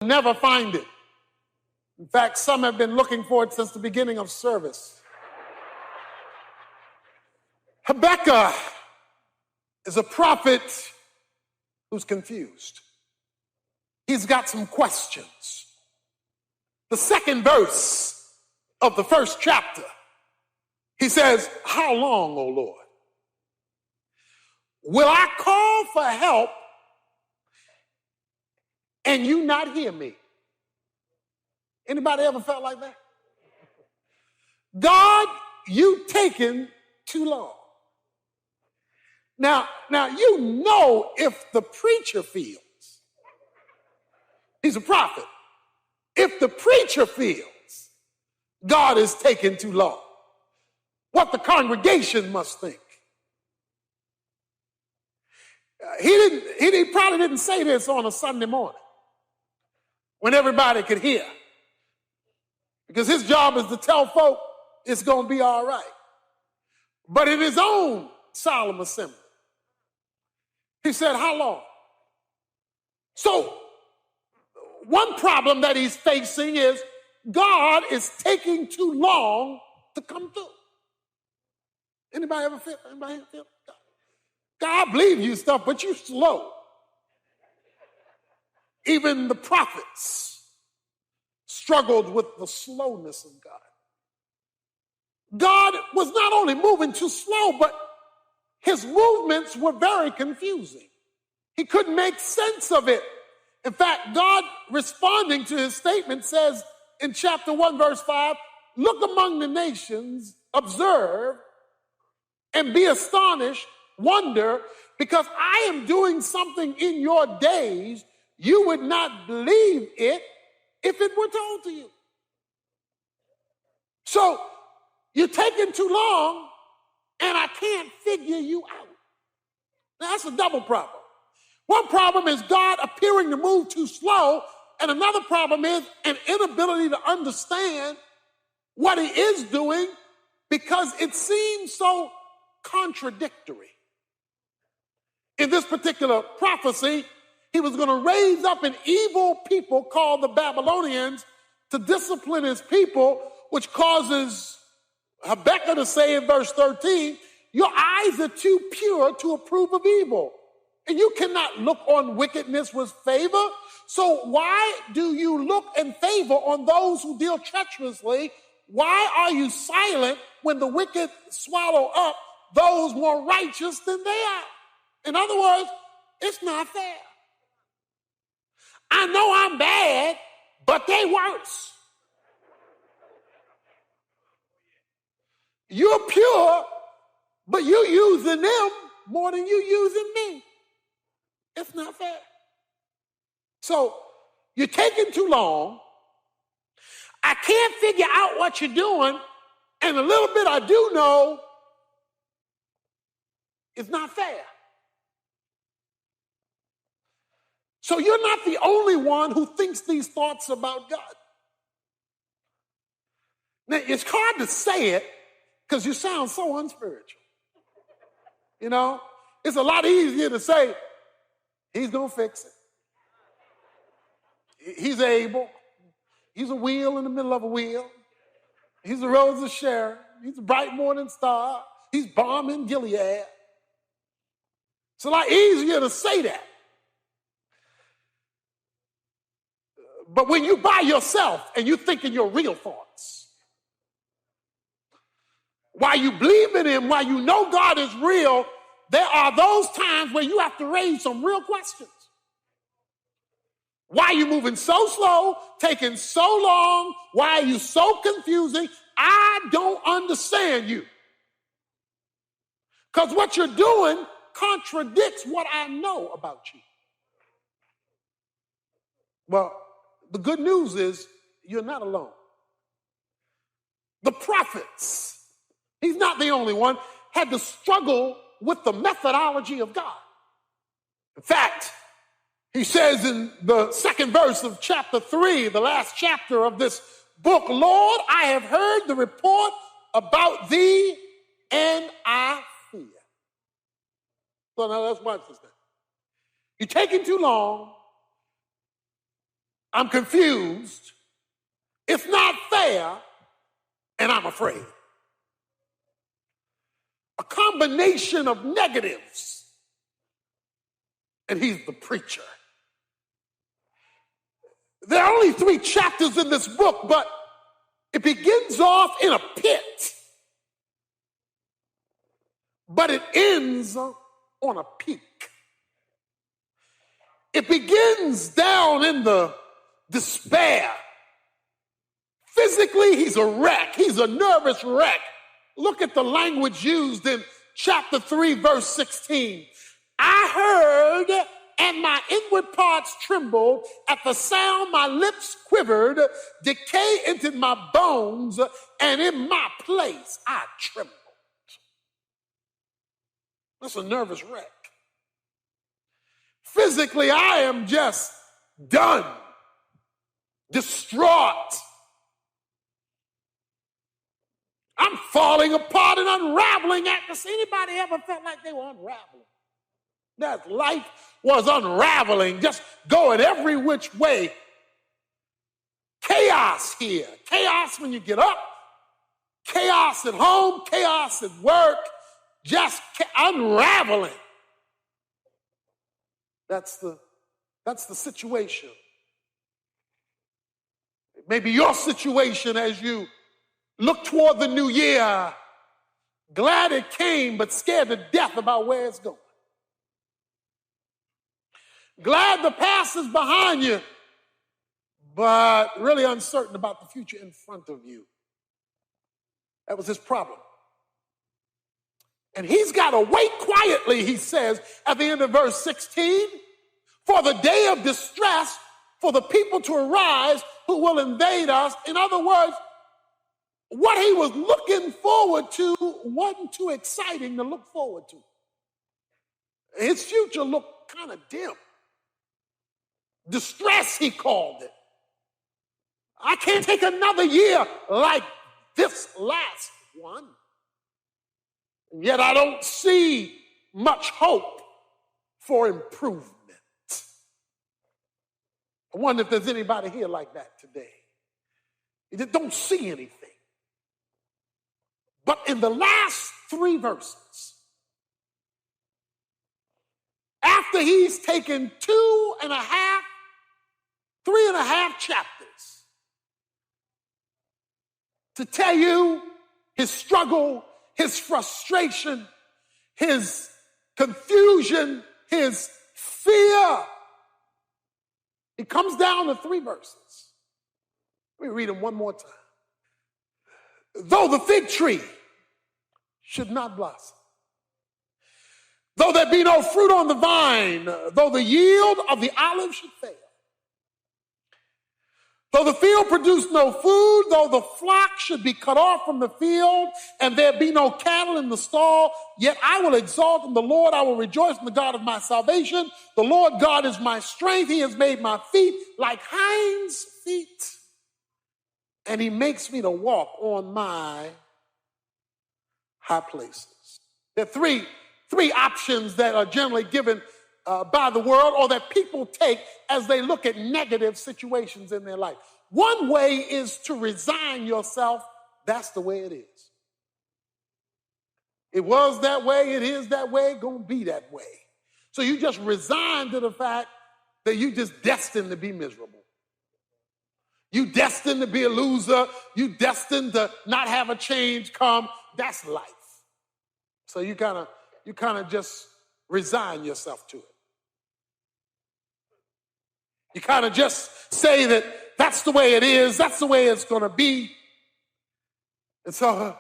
never find it. In fact, some have been looking for it since the beginning of service. Habakkuk is a prophet who's confused. He's got some questions. The second verse of the first chapter, he says, "How long, O Lord? Will I call for help and you not hear me?" Anybody ever felt like that? God, you taking too long. Now, you know if the preacher feels, he's a prophet, if the preacher feels God is taking too long, what the congregation must think. He probably didn't say this on a Sunday morning when everybody could hear, because his job is to tell folk it's going to be all right. But in his own solemn assembly, he said, "How long?" So one problem that he's facing is God is taking too long to come through. Anybody ever feel? God, I believe you stuff, but you're slow. Even the prophets struggled with the slowness of God. God was not only moving too slow, but his movements were very confusing. He couldn't make sense of it. In fact, God, responding to his statement, says in chapter 1, verse 5, "Look among the nations, observe, and be astonished, wonder, because I am doing something in your days you would not believe it if it were told to you." So you're taking too long, and I can't figure you out. Now, that's a double problem. One problem is God appearing to move too slow, and another problem is an inability to understand what he is doing because it seems so contradictory. In this particular prophecy, he was going to raise up an evil people called the Babylonians to discipline his people, which causes Habakkuk to say in verse 13, "Your eyes are too pure to approve of evil, and you cannot look on wickedness with favor. So why do you look in favor on those who deal treacherously? Why are you silent when the wicked swallow up those more righteous than they are?" In other words, it's not fair. I know I'm bad, but they worse. You're pure, but you're using them more than you're using me. It's not fair. So you're taking too long. I can't figure out what you're doing, and a little bit I do know it's not fair. So you're not the only one who thinks these thoughts about God. Now, it's hard to say it because you sound so unspiritual. You know, it's a lot easier to say, he's going to fix it. He's able. He's a wheel in the middle of a wheel. He's the rose of Sharon. He's a bright morning star. He's balm in Gilead. It's a lot easier to say that. But when you by yourself and you thinking your real thoughts, while you believe in him, while you know God is real, there are those times where you have to raise some real questions. Why are you moving so slow, taking so long? Why are you so confusing? I don't understand you. Because what you're doing contradicts what I know about you. Well, the good news is you're not alone. The prophets, he's not the only one, had to struggle with the methodology of God. In fact, he says in the second verse of chapter 3, the last chapter of this book, "Lord, I have heard the report about thee, and I fear." So now let's watch this thing. You're taking too long. I'm confused, it's not fair, and I'm afraid. A combination of negatives, and he's the preacher. There are only 3 chapters in this book, but it begins off in a pit, but it ends on a peak. It begins down in the despair. Physically, he's a wreck. He's a nervous wreck. Look at the language used in chapter 3, verse 16. I heard, and my inward parts trembled. At the sound, my lips quivered. Decay entered my bones, and in my place, I trembled. That's a nervous wreck. Physically, I am just done, distraught. I'm falling apart and unraveling at this. Anybody ever felt like they were unraveling? That life was unraveling, just going every which way. Chaos here. Chaos when you get up. Chaos at home. Chaos at work. Just unraveling. That's the situation. Maybe your situation as you look toward the new year, glad it came, but scared to death about where it's going. Glad the past is behind you, but really uncertain about the future in front of you. That was his problem. And he's got to wait quietly, he says at the end of verse 16, for the day of distress, for the people to arise who will invade us. In other words, what he was looking forward to wasn't too exciting to look forward to. His future looked kind of dim. Distress, he called it. I can't take another year like this last one. And yet I don't see much hope for improvement. I wonder if there's anybody here like that today. You just don't see anything. But in the last 3 verses, after he's taken 3.5 chapters to tell you his struggle, his frustration, his confusion, his fear, it comes down to 3 verses. Let me read them one more time. Though the fig tree should not blossom, though there be no fruit on the vine, though the yield of the olive should fail, though the field produce no food, though the flock should be cut off from the field, and there be no cattle in the stall, yet I will exalt in the Lord, I will rejoice in the God of my salvation. The Lord God is my strength. He has made my feet like hinds' feet, and he makes me to walk on my high places. There are three options that are generally given by the world, or that people take as they look at negative situations in their life. One way is to resign yourself. That's the way it is. It was that way, it is that way, gonna be that way. So you just resign to the fact that you just destined to be miserable. You destined to be a loser. You destined to not have a change come. That's life. So you kind of just resign yourself to it. You kind of just say that that's the way it is. That's the way it's going to be. And so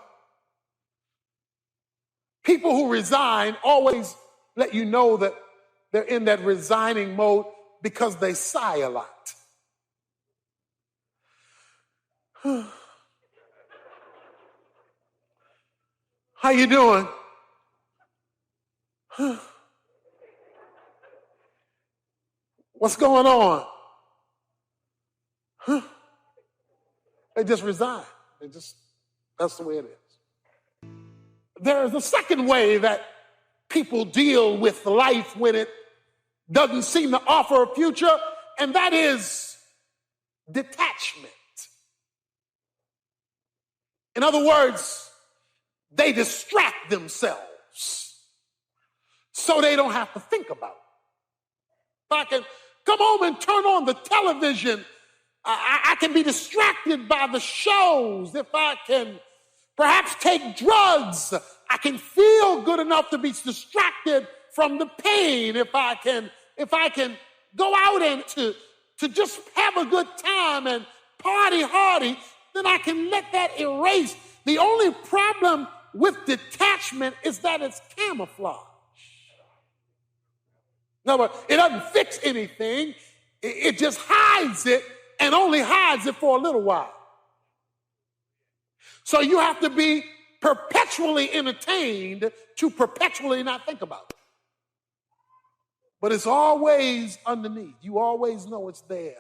people who resign always let you know that they're in that resigning mode because they sigh a lot. How you doing? What's going on? They just resign. That's the way it is. There's a second way that people deal with life when it doesn't seem to offer a future, and that is detachment. In other words, they distract themselves so they don't have to think about it. If I can come home and turn on the television, I can be distracted by the shows. If I can perhaps take drugs, I can feel good enough to be distracted from the pain. If I can go out and to just have a good time and party hardy, then I can let that erase. The only problem with detachment is that it's camouflage. In other words, it doesn't fix anything. It just hides it and only hides it for a little while. So you have to be perpetually entertained to perpetually not think about it. But it's always underneath. You always know it's there.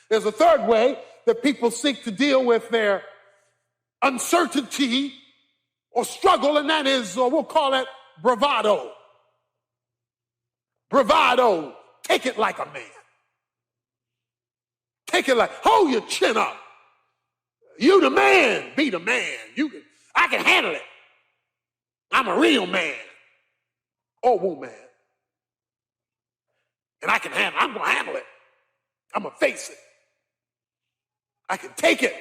There's a third way that people seek to deal with their uncertainty or struggle, and that is, or we'll call it bravado. Bravado. Take it like a man. Take it like, hold your chin up. You the man, be the man. I can handle it. I'm a real man or woman. And I'm going to handle it. I'm going to face it. I can take it.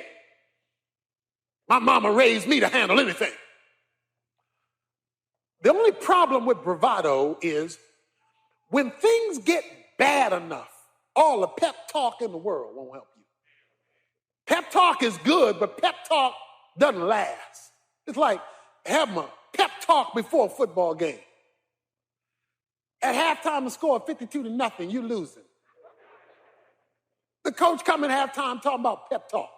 My mama raised me to handle anything. The only problem with bravado is when things get bad enough, all the pep talk in the world won't help you. Pep talk is good, but pep talk doesn't last. It's like having a pep talk before a football game. At halftime, the score 52-0, you losing. The coach come in halftime talking about pep talk.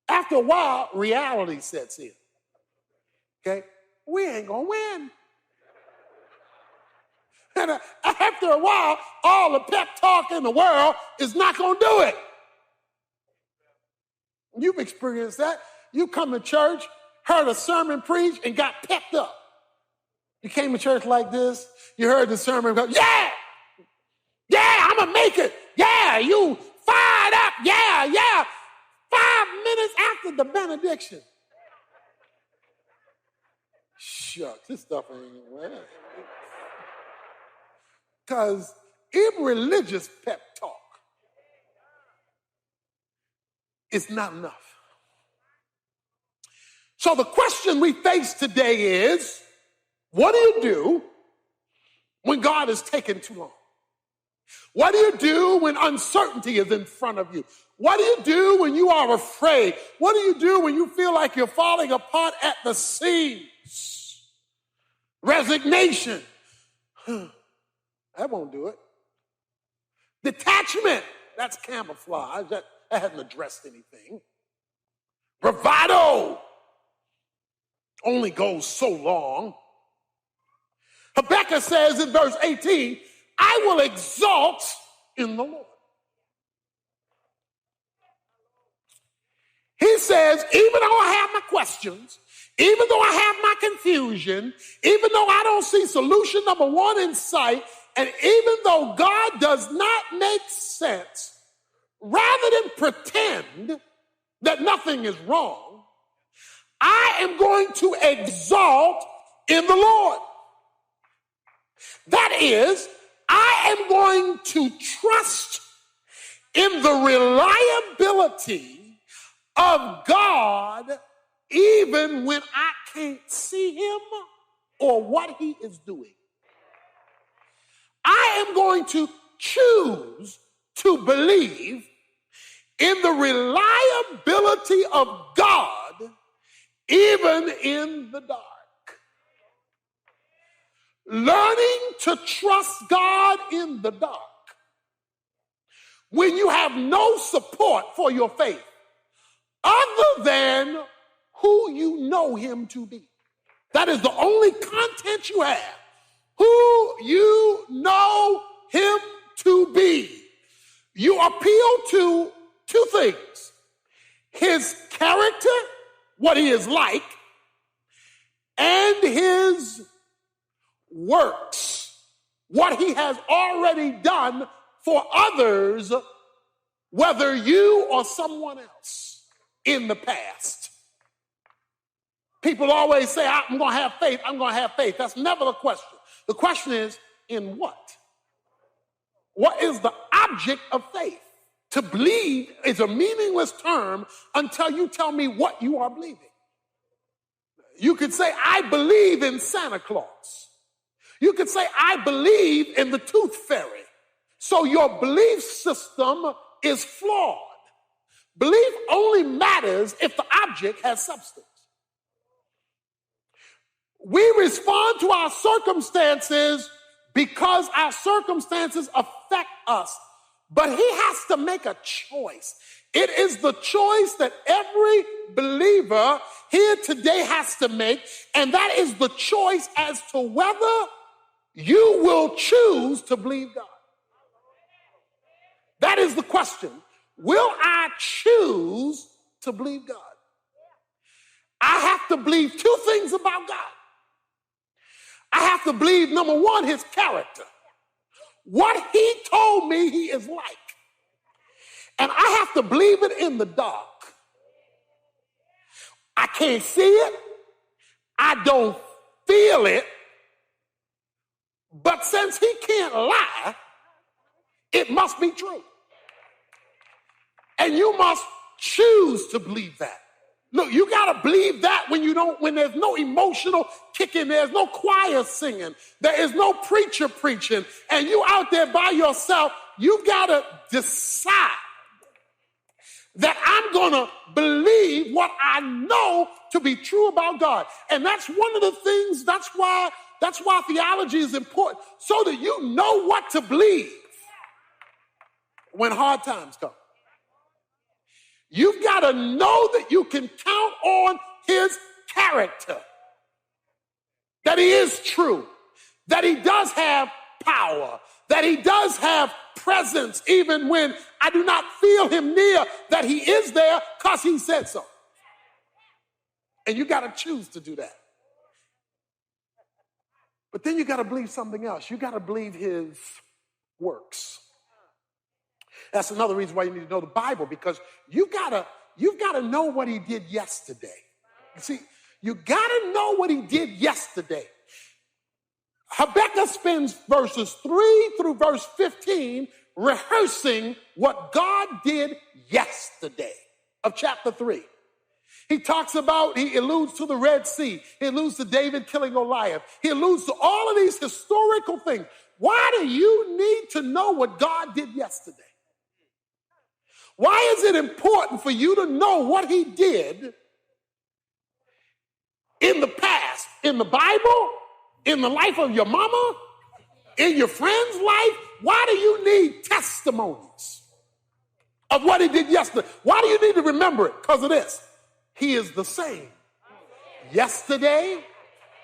After a while, reality sets in. Okay? We ain't gonna win. And after a while, all the pep talk in the world is not gonna do it. You've experienced that. You come to church, heard a sermon preached, and got pepped up. You came to church like this, you heard the sermon go, yeah, I'm gonna make it. Yeah, you fired up. Yeah. 5 minutes after the benediction. Shucks, this stuff ain't well. Because irreligious pep talk is not enough. So the question we face today is, what do you do when God is taking too long? What do you do when uncertainty is in front of you? What do you do when you are afraid? What do you do when you feel like you're falling apart at the seams? Resignation. That won't do it. Detachment. That's camouflage. That hasn't addressed anything. Bravado only goes so long. Habakkuk says in verse 18, I will exalt in the Lord. He says, even though I have my questions, even though I have my confusion, even though I don't see solution number one in sight, and even though God does not make sense, rather than pretend that nothing is wrong, I am going to exalt in the Lord. That is, I am going to trust in the reliability of God even when I can't see him or what he is doing. I am going to choose to believe in the reliability of God even in the dark. Learning to trust God in the dark when you have no support for your faith other than who you know him to be. That is the only content you have. Who you know him to be. You appeal to two things. His character, what he is like, and his works, what he has already done for others, whether you or someone else in the past. People always say, I'm going to have faith, I'm going to have faith. That's never the question. The question is, in what? What is the object of faith? To believe is a meaningless term until you tell me what you are believing. You could say, I believe in Santa Claus. You could say, I believe in the tooth fairy. So your belief system is flawed. Belief only matters if the object has substance. We respond to our circumstances because our circumstances affect us. But he has to make a choice. It is the choice that every believer here today has to make, and that is the choice as to whether you will choose to believe God. That is the question. Will I choose to believe God? I have to believe two things about God. I have to believe, number one, his character. What he told me he is like. And I have to believe it in the dark. I can't see it. I don't feel it. But since he can't lie, it must be true. And you must choose to believe that. Look, you got to believe that when there's no emotional kicking, there's no choir singing, there is no preacher preaching, and you out there by yourself, you got to decide that I'm going to believe what I know to be true about God. And that's one of the things, that's why theology is important, so that you know what to believe when hard times come. You've got to know that you can count on his character, that he is true, that he does have power, that he does have presence even when I do not feel him near, that he is there because he said so. And you got to choose to do that. But then you got to believe something else. You got to believe his works. That's another reason why you need to know the Bible, because you've got to know what he did yesterday. You see, you got to know what he did yesterday. Habakkuk spends verses 3 through verse 15 rehearsing what God did yesterday of chapter 3. He alludes to the Red Sea. He alludes to David killing Goliath. He alludes to all of these historical things. Why do you need to know what God did yesterday? Why is it important for you to know what he did in the past, in the Bible, in the life of your mama, in your friend's life? Why do you need testimonies of what he did yesterday? Why do you need to remember it? Because of this. He is the same yesterday,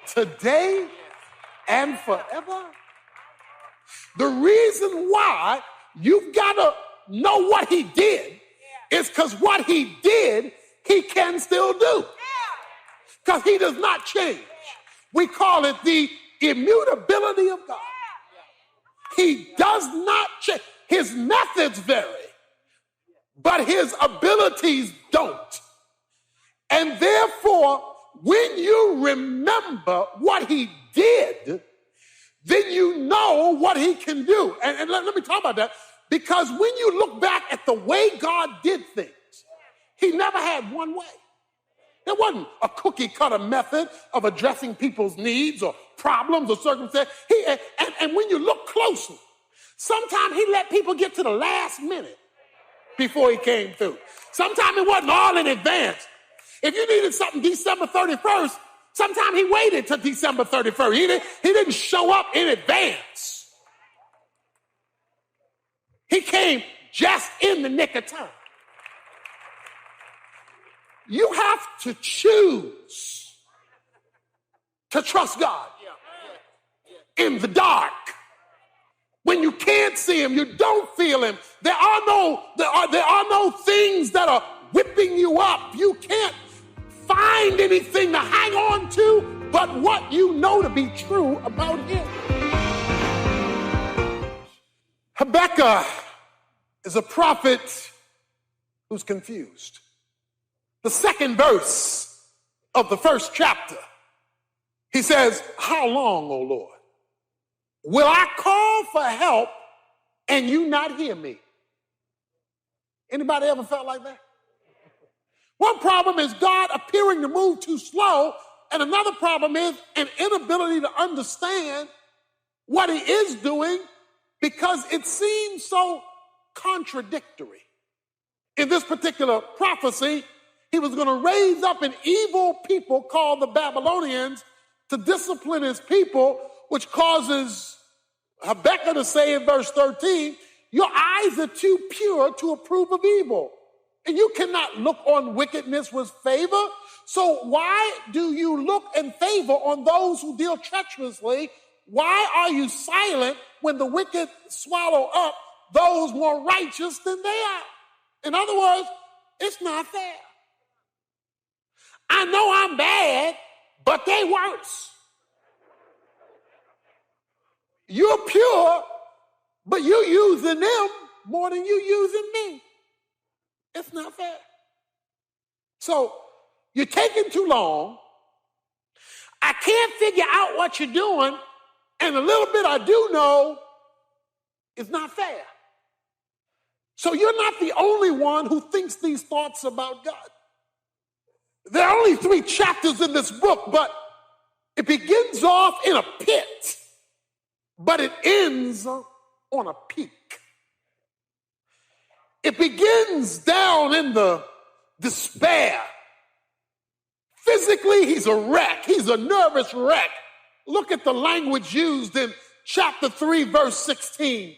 today, and forever. The reason why you've got to know what he did is because what he did, he can still do. Because he does not change. We call it the immutability of God. He does not change. His methods vary, but his abilities don't. And therefore, when you remember what he did, then you know what he can do. And let me talk about that. Because when you look back at the way God did things, he never had one way. There wasn't a cookie-cutter method of addressing people's needs or problems or circumstances. And when you look closely, sometimes he let people get to the last minute before he came through. Sometimes it wasn't all in advance. If you needed something December 31st, sometimes he waited till December 31st. He didn't show up in advance. He came just in the nick of time. You have to choose to trust God in the dark. When you can't see him, you don't feel him. There are no things that are whipping you up. You can't find anything to hang on to but what you know to be true about him. Habakkuk is a prophet who's confused. The second verse of the first chapter, he says, how long, O Lord, will I call for help and you not hear me? Anybody ever felt like that? One problem is God appearing to move too slow, and another problem is an inability to understand what he is doing because it seems so contradictory. In this particular prophecy, he was going to raise up an evil people called the Babylonians to discipline his people, which causes Habakkuk to say in verse 13, your eyes are too pure to approve of evil, and you cannot look on wickedness with favor. So why do you look in favor on those who deal treacherously? Why are you silent when the wicked swallow up those more righteous than they are? In other words, it's not fair. I know I'm bad, but they worse. You're pure, but you using them more than you using me. It's not fair. So you're taking too long. I can't figure out what you're doing, and a little bit I do know is not fair. So you're not the only one who thinks these thoughts about God. There are only 3 chapters in this book, but it begins off in a pit, but it ends on a peak. It begins down in the despair. Physically, he's a wreck. He's a nervous wreck. Look at the language used in chapter 3, verse 16.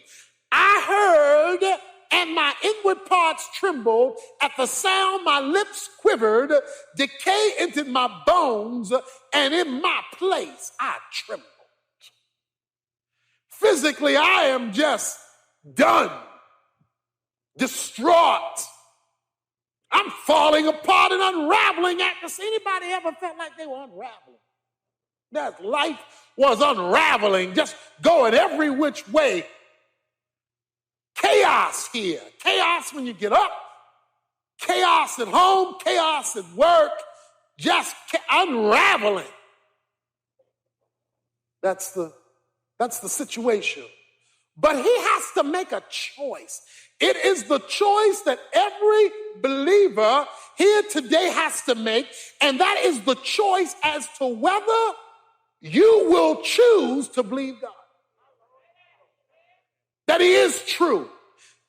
I heard and my inward parts trembled. At the sound, my lips quivered. Decay entered my bones, and in my place, I trembled. Physically, I am just done, distraught. I'm falling apart and unraveling at this. Anybody ever felt like they were unraveling? That life was unraveling, just going every which way. Chaos here. Chaos when you get up. Chaos at home. Chaos at work. Just unraveling. That's the situation. But he has to make a choice. It is the choice that every believer here today has to make, and that is the choice as to whether you will choose to believe God. That he is true,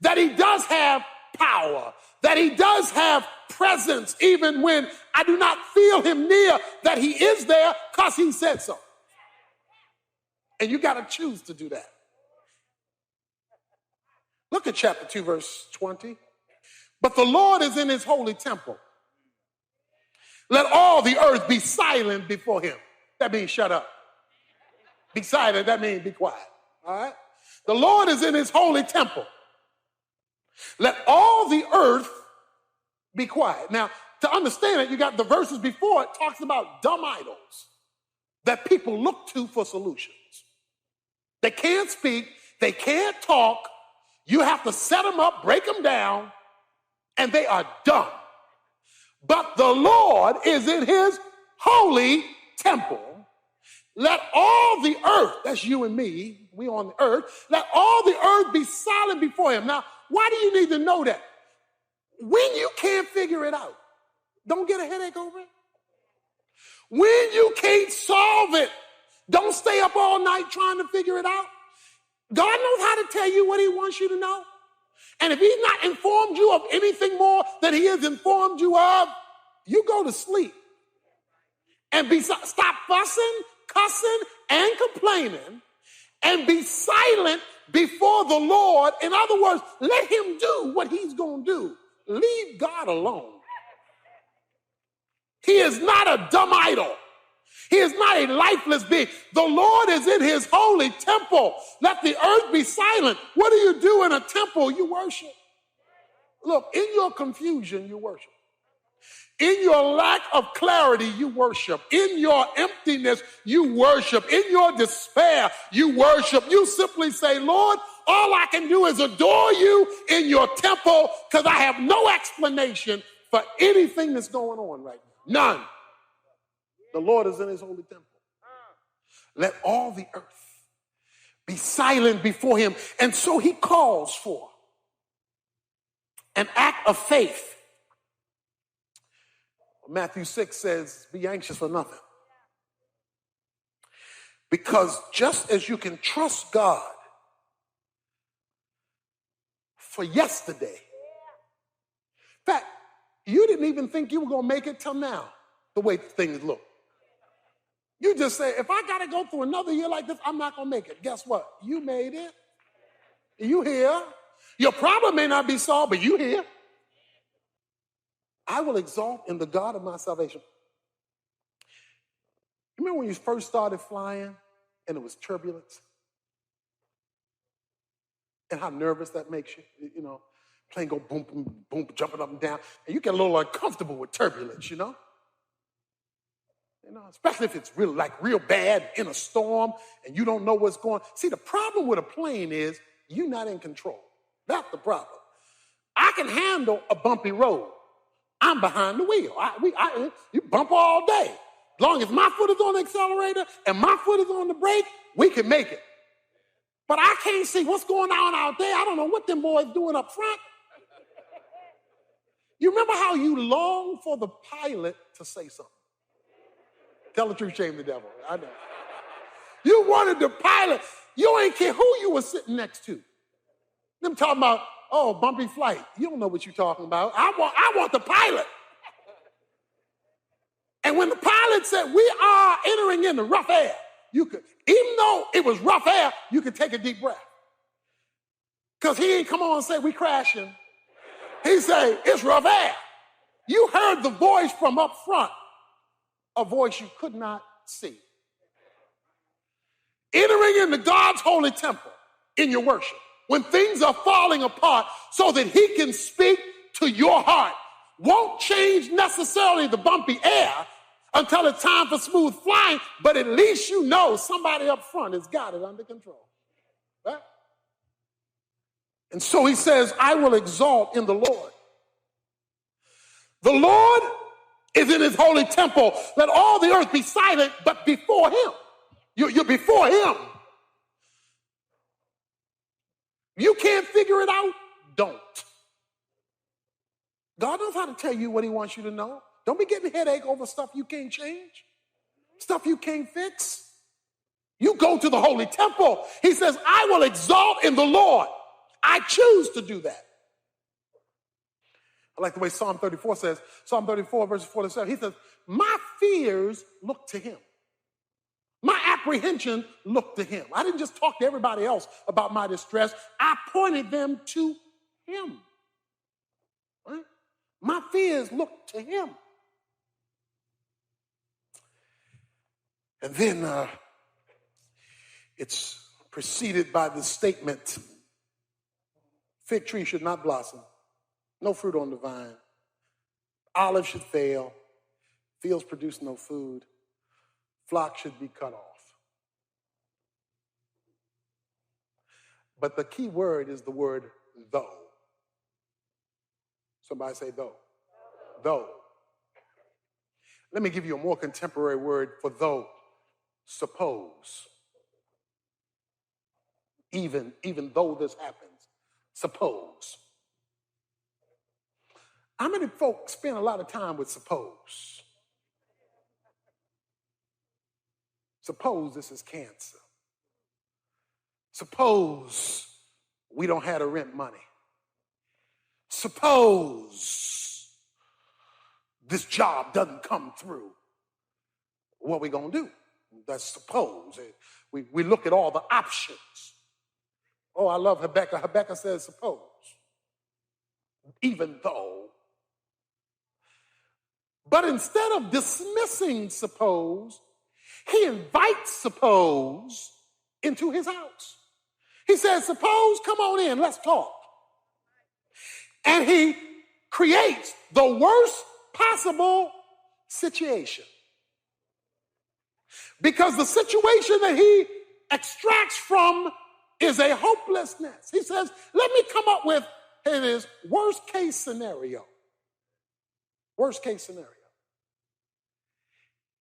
that he does have power, that he does have presence even when I do not feel him near, that he is there because he said so. And you got to choose to do that. Look at chapter 2, verse 20. But the Lord is in his holy temple. Let all the earth be silent before him. That means shut up. Be silent, that means be quiet. All right? The Lord is in his holy temple. Let all the earth be quiet. Now, to understand it, you got the verses before it talks about dumb idols that people look to for solutions. They can't speak, they can't talk. You have to set them up, break them down, and they are dumb. But the Lord is in his holy temple. Let all the earth, that's you and me, we on the earth, let all the earth be silent before him. Now, why do you need to know that? When you can't figure it out, don't get a headache over it. When you can't solve it, don't stay up all night trying to figure it out. God knows how to tell you what he wants you to know. And if he's not informed you of anything more than he has informed you of, you go to sleep. And stop fussing, cussing, and complaining, and be silent before the Lord. In other words, let him do what he's going to do. Leave God alone. He is not a dumb idol. He is not a lifeless being. The Lord is in his holy temple. Let the earth be silent. What do you do in a temple? You worship. Look, in your confusion, you worship. In your lack of clarity, you worship. In your emptiness, you worship. In your despair, you worship. You simply say, Lord, All I can do is adore you in your temple because I have no explanation for anything that's going on right now. None. The Lord is in his holy temple. Let all the earth be silent before him. And so he calls for an act of faith. Matthew 6 says, be anxious for nothing. Because just as you can trust God for yesterday, in fact, you didn't even think you were going to make it till now, the way things look. You just say, if I got to go through another year like this, I'm not going to make it. Guess what? You made it. You here. Your problem may not be solved, but you here. I will exalt in the God of my salvation. You remember when you first started flying and it was turbulence? And how nervous that makes you? You know, plane go boom, boom, boom, jumping up and down. And you get a little uncomfortable with turbulence, you know? You know, especially if it's real bad in a storm and you don't know what's going on. See, the problem with a plane is you're not in control. That's the problem. I can handle a bumpy road. I'm behind the wheel. You bump all day. As long as my foot is on the accelerator and my foot is on the brake, we can make it. But I can't see what's going on out there. I don't know what them boys doing up front. You remember how you long for the pilot to say something? Tell the truth, shame the devil. I know. You wanted the pilot. You ain't care who you were sitting next to. Them talking about, oh, bumpy flight. You don't know what you're talking about. I want the pilot. And when the pilot said, we are entering into rough air, you could, even though it was rough air, you could take a deep breath. Because he ain't come on and say, we crashing. He said, it's rough air. You heard the voice from up front, a voice you could not see. Entering into God's holy temple in your worship, when things are falling apart so that he can speak to your heart, won't change necessarily the bumpy air until it's time for smooth flying, but at least you know somebody up front has got it under control. Right? And so he says, I will exalt in the Lord. The Lord is in his holy temple. Let all the earth be silent, but before him. You're before him. You can't figure it out? Don't. God knows how to tell you what he wants you to know. Don't be getting a headache over stuff you can't change, stuff you can't fix. You go to the holy temple. He says, I will exalt in the Lord. I choose to do that. I like the way Psalm 34 says, Psalm 34, verses 4 to 7. He says, my fears look to him. My apprehension looked to him. I didn't just talk to everybody else about my distress. I pointed them to him. Right? My fears looked to him. And then it's preceded by the statement, fig tree should not blossom, no fruit on the vine, olive should fail, fields produce no food, flock should be cut off. But the key word is the word though. Somebody say though. Though. Let me give you a more contemporary word for though. Suppose. Even though this happens, suppose. How many folks spend a lot of time with suppose? Suppose this is cancer. Suppose we don't have the rent money. Suppose this job doesn't come through. What are we going to do? That's suppose. We look at all the options. Oh, I love Habakkuk. Habakkuk says suppose. Even though. But instead of dismissing suppose, he invites suppose into his house. He says, suppose, come on in, let's talk. And he creates the worst possible situation. Because the situation that he extracts from is a hopelessness. He says, let me come up with, here it is, worst case scenario. Worst case scenario.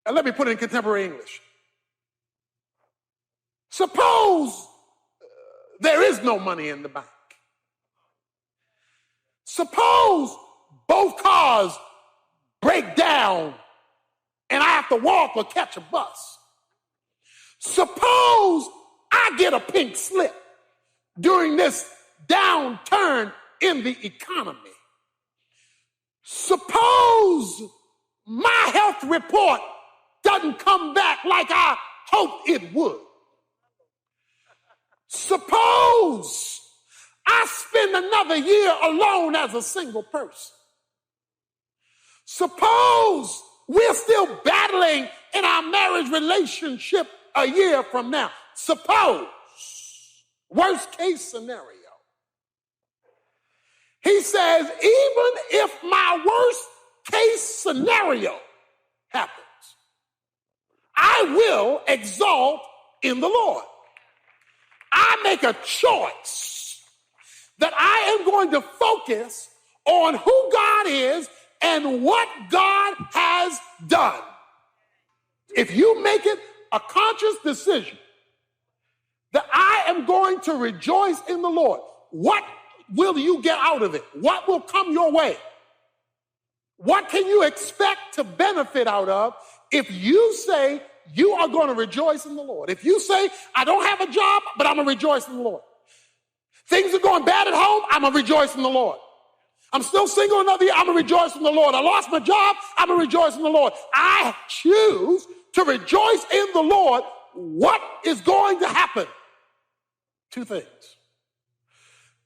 And let me put it in contemporary English. Suppose there is no money in the bank. Suppose both cars break down and I have to walk or catch a bus. Suppose I get a pink slip during this downturn in the economy. Suppose my health report doesn't come back like I hoped it would. Suppose I spend another year alone as a single person. Suppose we're still battling in our marriage relationship a year from now. Suppose, worst case scenario. He says, even if my worst case scenario happens, I will exalt in the Lord. I make a choice that I am going to focus on who God is and what God has done. If you make it a conscious decision that I am going to rejoice in the Lord, what will you get out of it? What will come your way? What can you expect to benefit out of if you say you are going to rejoice in the Lord? If you say, I don't have a job, but I'm going to rejoice in the Lord. Things are going bad at home, I'm going to rejoice in the Lord. I'm still single another year, I'm going to rejoice in the Lord. I lost my job, I'm going to rejoice in the Lord. I choose to rejoice in the Lord. What is going to happen? Two things.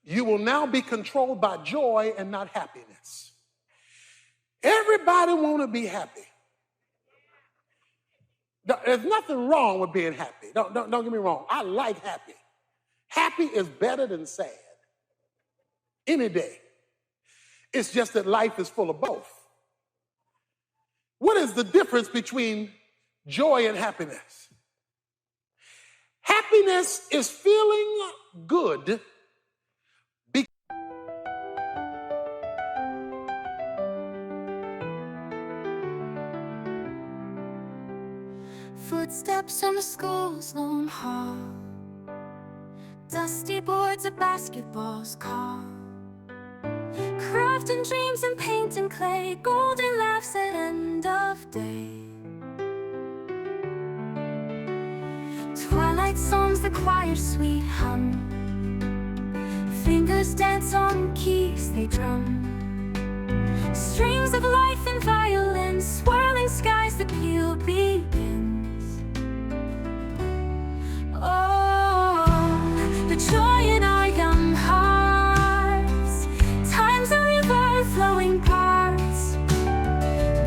You will now be controlled by joy and not happiness. Everybody want to be happy. There's nothing wrong with being happy. Don't get me wrong. I like happy. Happy is better than sad. Any day. It's just that life is full of both. What is the difference between joy and happiness? Happiness is feeling good. Footsteps on the school's lone hall, dusty boards of basketballs call, crafting dreams and painting clay, golden laughs at end of day. Twilight songs, the choir's sweet hum, fingers dance on keys they drum, strings of life and violins, swirling skies, the peal begins. Oh, the joy in our young hearts, time's a river flowing parts,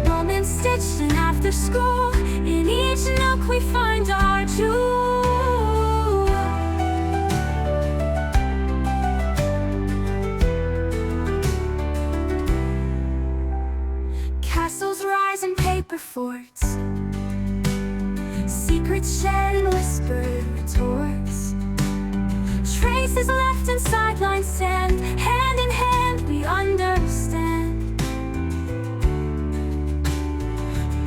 moments stitched in after school, in each nook we find our jewel. Castles rise in paper forts, secrets shared in whispered retorts, traces left in sideline sand, hand in hand we understand.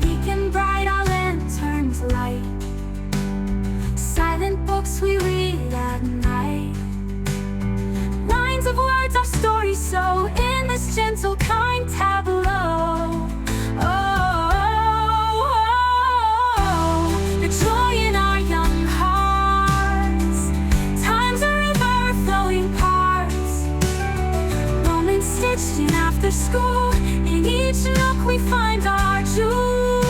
Beacon bright, our lanterns light, silent books we read at night, lines of words, our stories so in this gentle kind tableau. After school, in each nook we find our jewels.